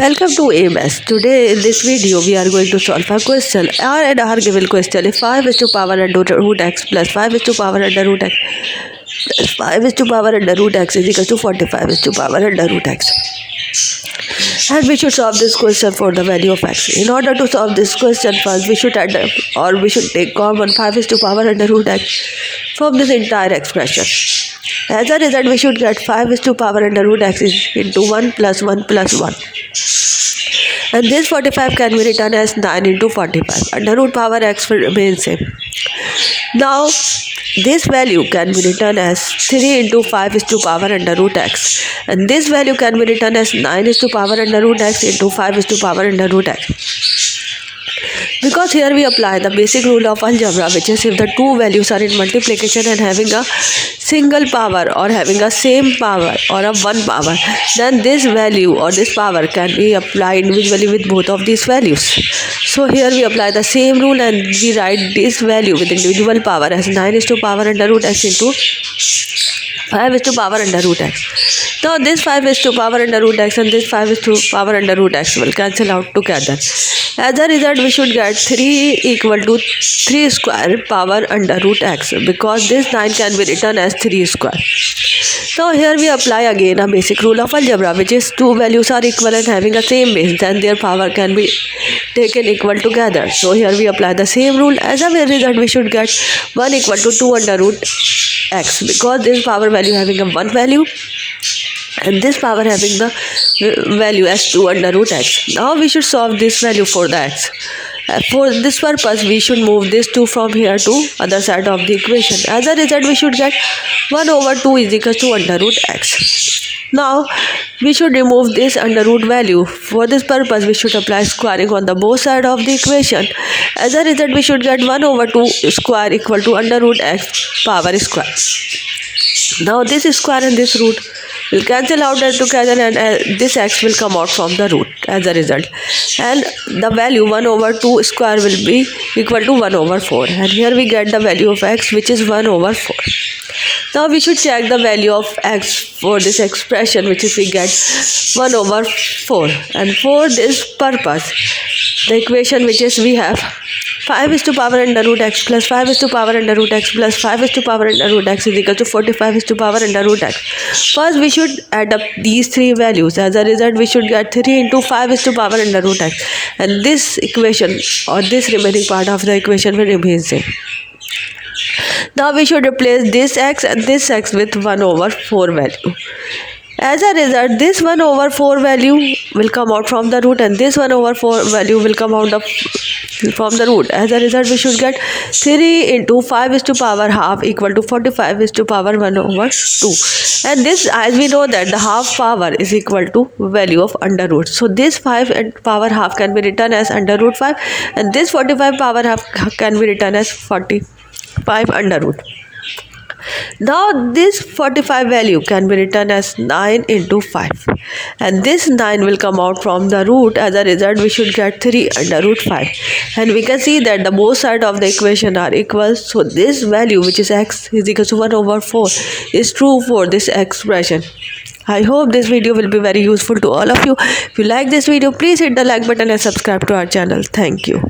Welcome to AMS. Today in this video we are going to solve a question. Our given question is 5 is to power under root x plus 5 is to power under root x plus 5 is to power under root x is equal to 45 is to power under root x. And we should solve this question for the value of x. In order to solve this question, first we should add or we should take common 5 is to power under root x from this entire expression. As a result, we should get 5 is to power under root x is into 1 plus 1 plus 1. And this 45 can be written as 9 into 45. Under root power x will remain same. Now, this value can be written as 3 into 5 is to power under root x. And this value can be written as 9 is to power under root x into 5 is to power under root x. Because here we apply the basic rule of algebra, which is if the two values are in multiplication and having a single power or having a same power or a one power, then this value or this power can be applied individually with both of these values. So here we apply the same rule and we write this value with individual power as 9 is to power under root x into 5 is to power under root x. Now this 5 is to power under root x and this 5 is to power under root x will cancel out together. As a result, we should get 3 equal to 3 square power under root x, because this 9 can be written as 3 square. So here we apply again a basic rule of algebra, which is two values are equal and having a same base, then their power can be taken equal together. So here we apply the same rule. As a result, we should get 1 equal to 2 under root x, because this power value having a 1 value and this power having the value as 2 under root x. Now we should solve this value for the x. For this purpose, we should move this 2 from here to other side of the equation. As a result, we should get 1 over 2 is equal to under root x. Now, we should remove this under root value. For this purpose, we should apply squaring on the both sides of the equation. As a result, we should get 1 over 2 square equal to under root x power square. Now, this square and this root will cancel out together and this x will come out from the root as a result. And the value 1 over 2 square will be equal to 1 over 4. And here we get the value of x, which is 1 over 4. Now we should check the value of x for this expression, which is we get 1 over 4. And for this purpose, the equation which is we have 5 is to power under root x plus 5 is to power under root x plus 5 is to power under root x is equal to 45 is to power under root x. First, we should add up these three values. As a result, we should get 3 into 5 is to power under root x. And this equation or this remaining part of the equation will remain same. Now we should replace this x and this x with 1 over 4 value. As a result, this 1 over 4 value will come out from the root and this 1 over 4 value will come out from the root. As a result, we should get 3 into 5 is to power half equal to 45 is to power 1 over 2. And this, as we know that the half power is equal to value of under root. So this 5 and power half can be written as under root 5 and this 45 power half can be written as 45 under root. Now this 45 value can be written as 9 into 5 and this 9 will come out from the root. As a result, we should get 3 under root 5 and we can see that the both sides of the equation are equal. So this value, which is x is equal to 1 over 4, is true for this expression. I hope this video will be very useful to all of you. If you like this video, please hit the like button and subscribe to our channel. Thank you.